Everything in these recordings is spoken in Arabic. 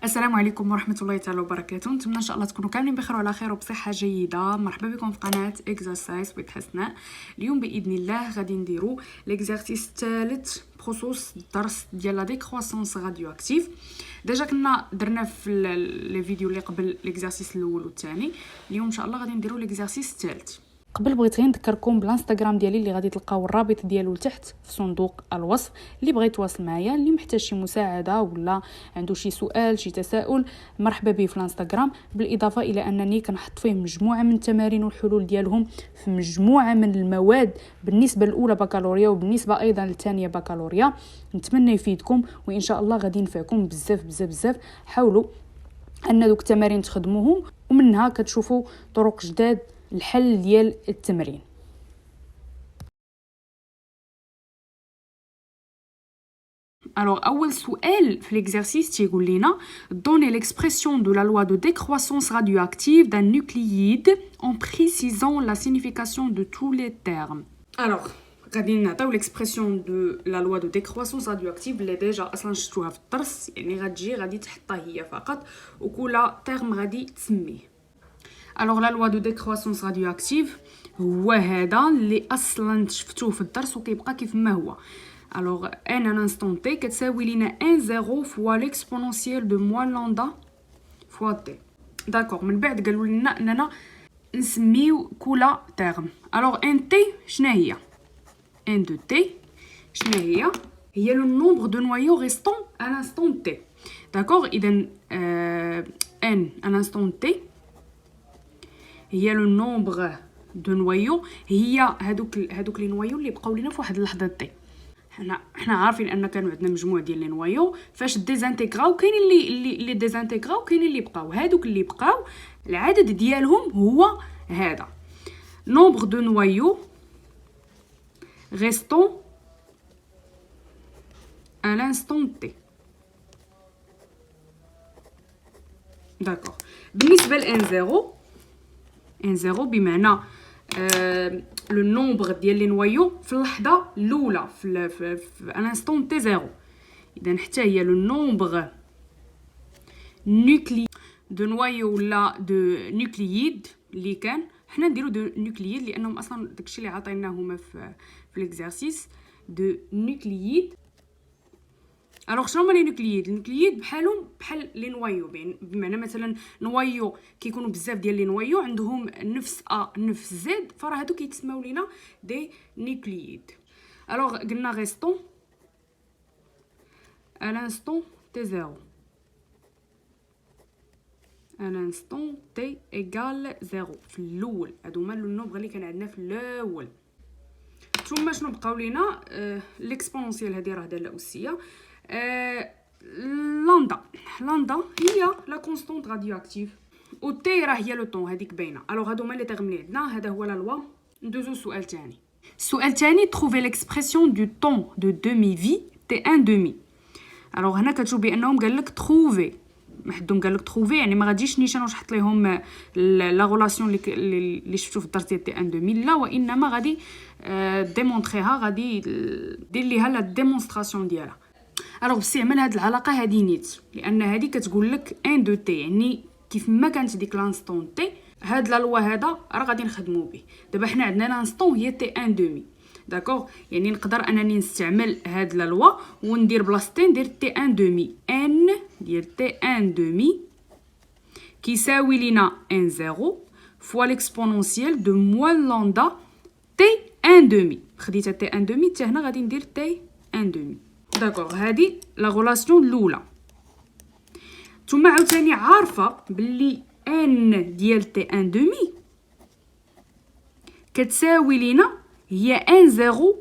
السلام عليكم ورحمه الله تعالى وبركاته. نتمنى ان شاء الله تكونوا كاملين بخير وعلى خير وبصحه جيده. مرحبا بكم في قناه اكزرسايز ويت حسناء. اليوم باذن الله غادي نديرو ليكزارسيس الثالث بخصوص الدرس ديال لا ديكروسونس راديو اكتيف. ديجا كنا درنا في لي فيديو اللي قبل ليكزارسيس الاول والثاني. اليوم ان شاء الله غادي نديرو ليكزارسيس الثالث. قبل بغيت غير نذكركم بالانستغرام ديالي اللي غادي تلقاو الرابط ديالو تحت في صندوق الوصف. اللي بغى يتواصل معايا، اللي محتاج شي مساعده ولا عنده شي سؤال شي تساؤل، مرحبا به في الانستغرام. بالاضافه الى انني كنحط فيه مجموعه من التمارين والحلول ديالهم في مجموعه من المواد بالنسبه الاولى بكالوريا وبالنسبه ايضا للثانيه بكالوريا. نتمنى يفيدكم وان شاء الله غادي ينفعكم بزاف بزاف بزاف. حاولوا ان دوك التمارين تخدموهم ومنها كتشوفوا طرق جداد الحل ديال التمرين. اول سؤال في l'exercice تيقول لنا donnez l'expression de la loi de décroissance radioactive d'un nucléide en précisant la signification de tous les termes. غادي نعطيو l'expression de la loi de décroissance radioactive اللي ديجا اصلا شفتوها في الدرس، يعني غادي تحطها هي فقط وكل تيرم غادي تسميه. لا لوا دو ديكروسونس راديو اكتيف هو هذا اللي اصلا شفتوه في الدرس وكيبقى كيف ما هو. ان انستون تي كتساوي لينا 1 0 فوا ليكسبونونسيال دو موان لامدا فوا تي. داكوغ، من بعد قالوا لنا اننا نسميو كل تيرم. ان تي شنو هي؟ ان دو تي شنو هي لو نومبر دو نوايو ريستون ا لانستون تي. داكوغ، اذا ان انستون تي هي لو نومبر دو نوايو، هي هادوك لي نوايو اللي بقاو لينا في واحد اللحظه تي. حنا عارفين ان كانوا عندنا مجموع ديال لي نوايو، فاش ديزانتيغراو كاين اللي ديزانتيغراو كاين اللي بقاو. هادوك اللي بقاو العدد ديالهم هو هذا نومبر دو نوايو ريستون ا لانستون تي. داكوغ، بالنسبه ل 1 0 بمعنى لو نومبر ديال لي نوايو في اللحظه الاولى في انستون تي 0. اذا حتى هي لو نومبر نوكلي دو نوايو ولا دو نوكلييد اللي كان. حنا نديرو دو نوكلييد لانهم اصلا داكشي اللي عطيناهما في ليكزارسيس دو نوكلييد. شنو هما لي نوكلييد؟ النوكلييد بحالهم بحال لي نوايو، بمعنى مثلا نوايو كيكونوا بزاف ديال لي نوايو عندهم نفس نفس زد، فراه هادو كيتسماو لينا دي نوكلييد. قلنا ريستون ا لانستون تي 0 ا لانستون تي ايغال 0 في الاول. هادو هما لو نومبر اللي كان عندنا في الاول. ثم شنو بقاو لينا؟ ليكسبونونسيال هذه راه داله اسيه. لاندا هي لا كونستانت راديو اكتيف و تي راه هي لو طون، هذيك باينه. هادو هما لي تيرم اللي عندنا. هذا هو لا لوا. ندوزو سؤال ثاني. السؤال الثاني trouver l'expression du temps de demi-vie T1 demi. هنا كتشوف بانهم قال لك trouver، محدهم قال لك trouver يعني ما غاديش نيشان واش حط لهم لا غولاسيون اللي شفتو في الدرس ديال T1 demi، لا وانما غادي ديمونطريها، غادي دير ليها لا ديمونستراسيون ديالها. باستعمال هاد العلاقه هادي نيت، لان هادي كتقول لك 1 دو تي، يعني كيف ما كانت ديك لانستون تي هاد لا لوا هذا راه غادي نخدمو به. دابا حنا عندنا لانستون هي تي 1 دومي. داكوغ، يعني نقدر انني نستعمل هاد لا لوا وندير بلاصتين ندير تي 1 دومي. ان ديال تي 1 دومي كيساوي لينا 1 0 فوا ليكسبونونسيال دو موان لامدا تي 1 دومي. خديتها تي 1 دومي حتى هنا غادي ندير تي 1 دومي. داكوغ، هادي لا غولاسيون الاولى. ثم عاوتاني عارفه باللي ان ديال تي 1 دومي كتساوي لينا هي 1 0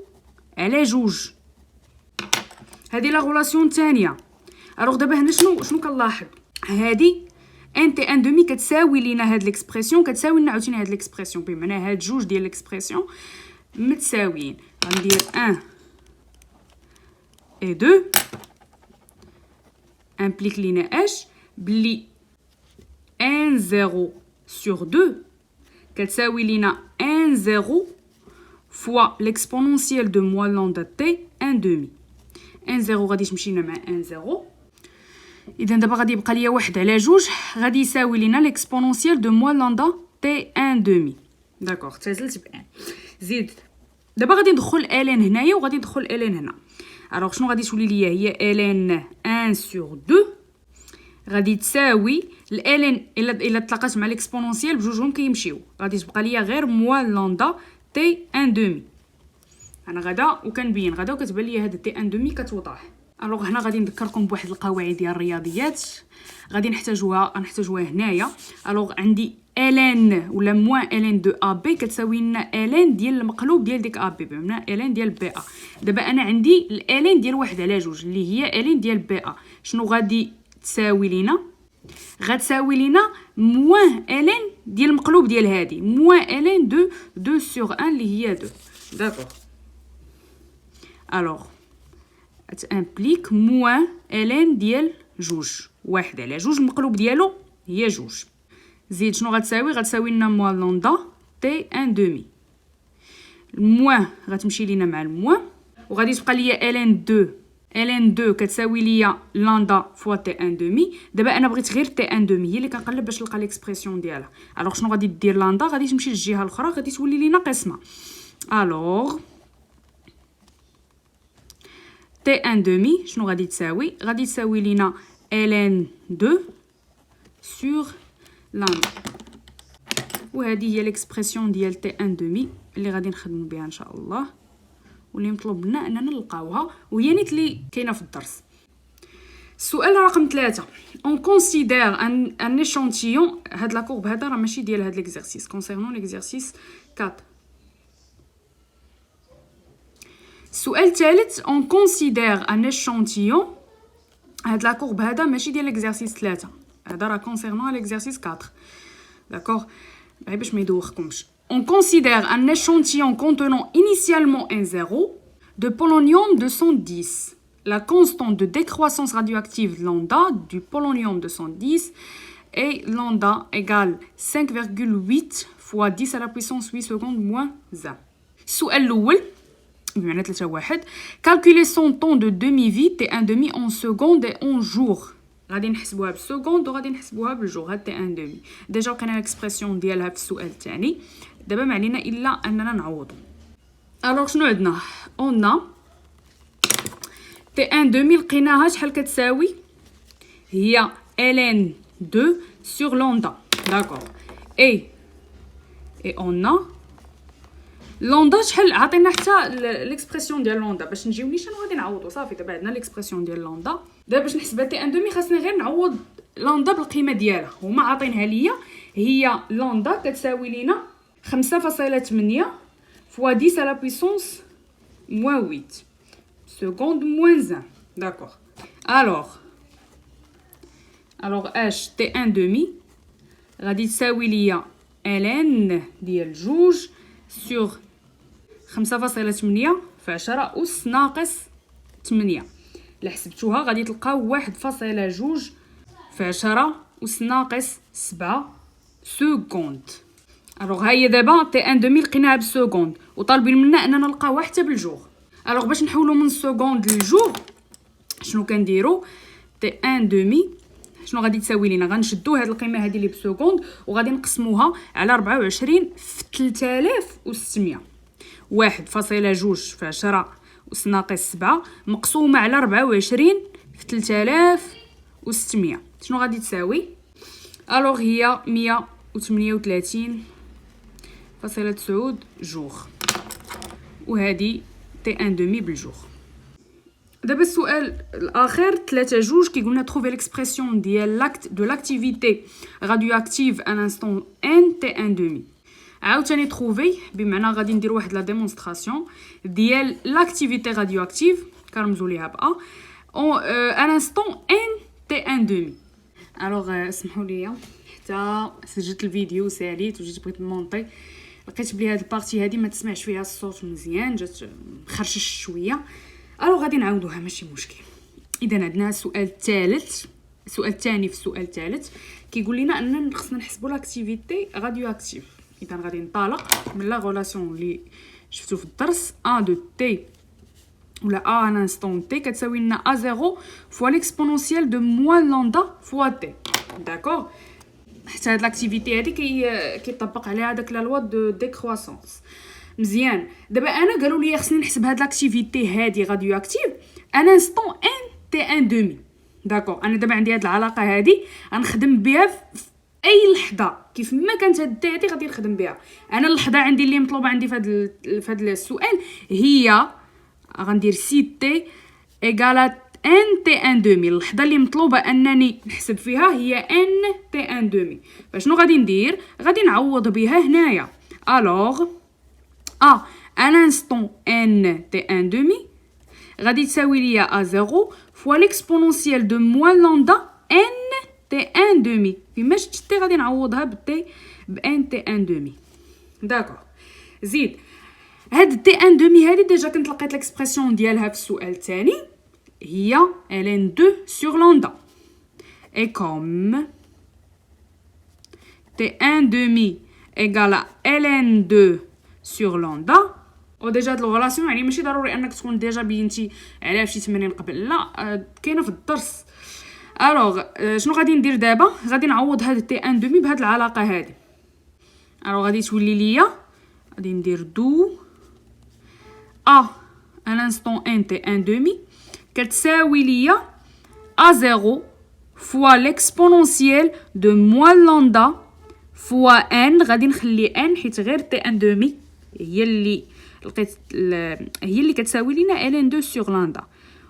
على 2. هذه لا غولاسيون الثانيه. دابا هنا شنو كنلاحظ؟ هذه ان تي 1 دومي كتساوي لينا هاد ليكسبرسيون، كتساوي لنا عاوتاني هاد ليكسبرسيون، بمعنى هاد جوج ديال ليكسبرسيون متساويين. غندير 1 et 2 implique لينا اش؟ بلي 1 0 sur 2 كتساوي لينا 1 0 fois l'exponentielle de moins lambda t 1 demi. 1 0 غادي تمشي لنا مع 1 0 اذا دابا غادي يبقى ليا 1 على 2 غادي يساوي لينا ليكسبونونسيال دو موان لندا تي 1 دومي. داكوغ اختزلت ب 1. زيد دابا غادي ندخل الين هنايا وغادي ندخل الين هنا. الوغ شنو غادي تولي ليا هي الين 1 سور 2 غادي تساوي الالين الا تلاقات مع ليكسبونونسيال بجوجهم كيمشيو غادي تبقى ليا غير موان لندا تي 1 دومي. انا غدا وكنبين غدا وكتبان ليا هاد تي 1 دومي كتوضح. الوغ هنا غادي نذكركم بواحد القواعد ديال الرياضيات غادي نحتاجوها هنايا. الوغ عندي الين ولا موان الين دو ا بي كتساوي لنا الين ديال المقلوب ديال ديك ا بي بمعنى الين ديال بي ا. دابا انا عندي الالين ديال 1 على 2 اللي هي الين ديال بي ا. شنو غادي تساوي لينا؟ غتساوي لينا موان الين ديال المقلوب ديال هادي موان الين دو 2 سور 1 اللي هي 2. داكوغ الوغ تامبليك موان الين ديال 2 1 على 2 المقلوب ديالو هي 2. زيد شنو غتساوي لنا موان لندا تي 1 دومي. الموان غتمشي لينا مع الموان وغادي تبقى ليا الين 2 كتساوي ليا لندا فوا تي 1 دومي. دابا انا بغيت غير تي 1 دومي هي اللي كنقلب باش نلقى ليكسبرسيون ديالها. الوغ شنو غادي دير لندا؟ غادي تمشي للجهه الاخرى غادي تولي لينا قسمه. الوغ تي 1 دومي شنو غادي تساوي لينا الين 2 سور لندا. وهذه هي ليكسبرسيون ديال تي 1 دومي اللي غادي نخدموا بها ان شاء الله واللي مطلوب لنا اننا نلقاوها وهي نيت اللي كاينه في الدرس. السؤال رقم 3 on considère un échantillon. هاد لا كورب هذا راه ماشي ديال هاد ليكزercice concernant l'exercice 4. السؤال الثالث on considère un échantillon. هاد لا كورب هذا ماشي ديال ليكزercice 3 هذا راه concernant l'exercice 4. داكوغ باش ما يدوخكمش. On considère un échantillon contenant initialement un 0 de polonium 210. La constante de décroissance radioactive lambda du polonium 210 est lambda égale 5,8 fois 10 à la puissance 8 secondes moins 1. السؤال الأول بمعنى 3 calculer son temps de demi-vie T1 demi en secondes et en jours. غادي نحسبوها بالسكوند وغادي نحسبوها بالجور. هاد تي 1 دومي ديجا لقينا الاكسبرسيون ديالها في السؤال الثاني. دابا ما علينا الا اننا نعوضوا. الوغ شنو عندنا؟ اون تي 1 دومي لقيناها شحال كتساوي؟ هي الين 2 سور لوندا. داكوغ اي اون لوندا شحال عطينا حتى ليكسبرسيون ديال لوندا باش نجيو نيشان غادي نعوضوا صافي. دابا عندنا ليكسبرسيون ديال لوندا. دابا باش نحسبها تي 1 دومي خاصني غير نعوض لوندا بالقيمه ديالها. هما عاطينها ليا هي لوندا كتساوي لينا 5.8 فوا 10 على بويسونس موان 8 سكوند موان 1. داكوغ الوغ اش تي 1 دومي غادي تساوي ليا الين ديال 2 سور 5.8 في 10 أس ناقص 8. إلا حسبتوها غادي تلقاو 1.2 في 10 أس ناقص 7 سكوند. الوغ هاهي دابا تي 1 دومي لقيناها بالسكوند وطالبين منا اننا نلقاوها حتى بالجور. الوغ باش نحولوا من السكوند للجور شنو كنديروا؟ تي 1 دومي شنو غادي تساوي لينا؟ غنشدوا هاد القيمه هادي اللي بالسكوند وغادي نقسموها على 24 في 3600. 1.2 في 10 أس ناقص 7 مقسومه على 24 في 3600 شنو غادي تساوي؟ الوغ هي 138.9 جور. وهذه تي 1 دومي بالجور. دابا السؤال الاخر 3 كيقولنا trouver l'expression ديال de l'activité radioactive à l'instant n t 1 demi. عاوتاني trouver بمعنى غادي ندير واحد لا ديمونستراسيون ديال l'activité radioactive كنرمزوا ليها ب a à l'instant n t 1 demi. الوغ اسمحوا لي حتى سجلت الفيديو ساليت وجيت بغيت نمونطي لقيت بلي هاد البارتي هادي ما تسمعش فيها الصوت مزيان جات مخرشش شويه. الوغ غادي نعاودوها ماشي مشكل. اذا عندنا السؤال الثالث السؤال الثاني في السؤال الثالث كيقول لنا اننا خصنا نحسبوا لاكتيفيتي راديو اكتيف. اذا غادي ننطلق من لا غولاسيون اللي شفتو في الدرس 1 دو تي ولا A à l'instant T كتساوي لنا A0 fois l'exponentielle de moins lambda fois T. داكوغ؟ حتى هاد لاكتيفيتي هادي كيطبق عليها داك لا لوا دو ديكرواسونس. مزيان. دابا انا قالوا لي خصني نحسب هاد لاكتيفيتي هادي راديو اكتيف ان انستون ان تي ان دومي. داكوغ؟ انا دابا عندي هاد العلاقه هادي غنخدم بها في اي لحظه كيف ما كانت هاد تي هادي غادي نخدم بها. انا اللحظه عندي اللي مطلوبه عندي في هاد السؤال هي غندير سي تي ايغالات ان تي ان دومي. اللحظه اللي مطلوبه انني نحسب فيها هي ان تي ان دومي. فشنو غادي ندير؟ غادي نعوض بها هنايا. الوغ ان انستون ان تي ان دومي غادي تساوي ليا A0 فوا ليكسبونونسيال دو موان لامدا ان تي ان دومي. فيما شفت تي غادي نعوضها بالتي بان تي ان دومي. داكوغ. زيد هاد تي ان دومي هادي ديجا كنت لقيت ليكسبرسيون ديالها في السؤال الثاني هي ln 2 sur lambda. Et comme T1 demi égale à ln 2 sur lambda. وديجا هاد الغولاسيون يعني ماشي ضروري انك تكون ديجا بينتي عليها في شي تمرين قبل، لا كاينه في الدرس. الوغ شنو غادي ندير دابا؟ غادي نعوض هاد تي ان دومي بهاد العلاقه هادي. الوغ غادي تولي ليا غادي ندير دو ا ان انستون ان تي ان دومي كتساوي ليا A0 فوا ليكسبونونسيال دو موان لامدا فوا ان. غادي نخلي ان حيت غير تي ان دومي هي اللي لقيت هي اللي كتساوي لينا ln 2 sur lambda،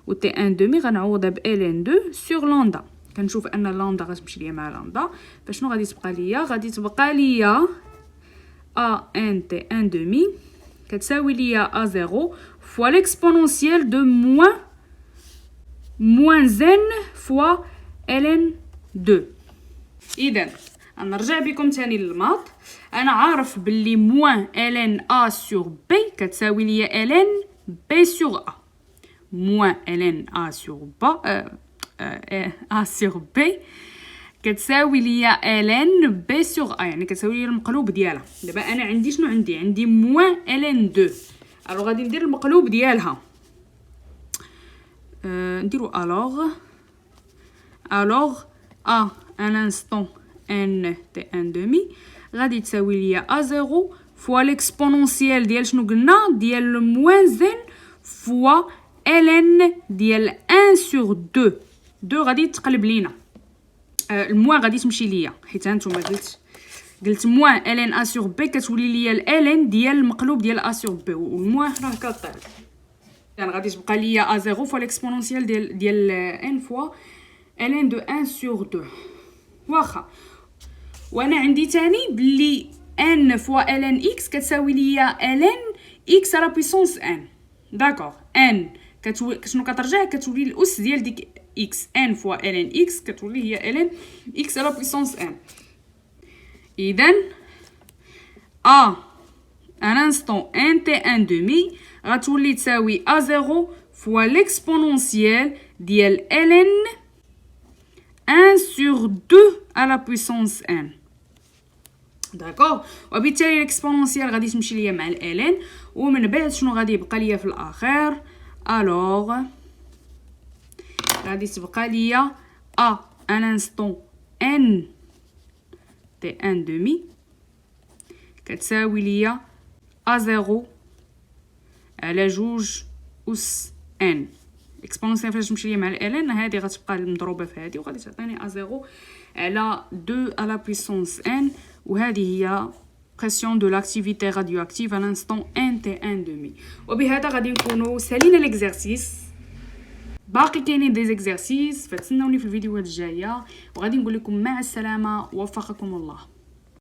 و تي ان دومي غنعوضها ب ln 2 sur lambda. كنشوف ان لامدا غتمشي ليا مع لامدا، فشنو غادي تبقى ليا؟ غادي تبقى ليا a n تي ان دومي كتساوي ليا A0 فوا ليكسبونونسيال دو moins n fois ln 2. اذا نرجع بكم تاني للماط. انا عارف باللي موان ln a sur b كتساوي ليا ln b sur a. موان ln a sur b a sur b كتساوي ليا ln b sur a، يعني كتساوي ليا المقلوب ديالها. دابا انا عندي شنو عندي موان ln 2. الو غادي ندير المقلوب ديالها. نديرو alors a un instant n t1 demi غادي تساوي ليا A0 فوا ليكسبونونسيال ديال شنو قلنا ديال موان n فوا ln ديال 1 sur 2 غادي تقلب لينا الموان غادي تمشي ليا حيت هانتوما قلت موان ln a sur b كتولي ليا ln ديال المقلوب ديال a sur b والموان راه كطير. يعني غادي تبقى ليا A0 فوا ليكسبونونسيال ديال ان فوا ln دو 1 sur 2 واخا. وانا عندي تاني بلي n فوا ln x كتساوي ليا ln x على بويسونس n. داكوغ. n شنو كترجع؟ كتولي الاس ديال ديك x. n فوا ln x كتولي هي ln x على بويسونس n. اذا a un instant n t1 demi غتولي تساوي A0 فوا ليكسبونونسيال ديال ln 1 sur 2 à la puissance n. داكوغ. وبالتالي ليكسبونونسيال غادي تمشي ليا مع ln، ومن بعد شنو غادي يبقى ليا في الاخر؟ الوغ غادي تبقى ليا a un instant n t1 demi كتساوي ليا A0 على 2 أس n. اكسبونسيال فاش تمشي ليا مع ln هادي غتبقى مضروبه في هادي وغادي تعطيني A0 على 2 à la puissance n، وهذه هي pression de l'activité radioactive à l'instant n t1 demi. وبهذا غادي نكونوا سالينا ليكزارسيس. باقي كاينين دي زيكزارسيس فتسناوني في الفيديوهات الجايه، وغادي نقول لكم مع السلامه ووفقكم الله.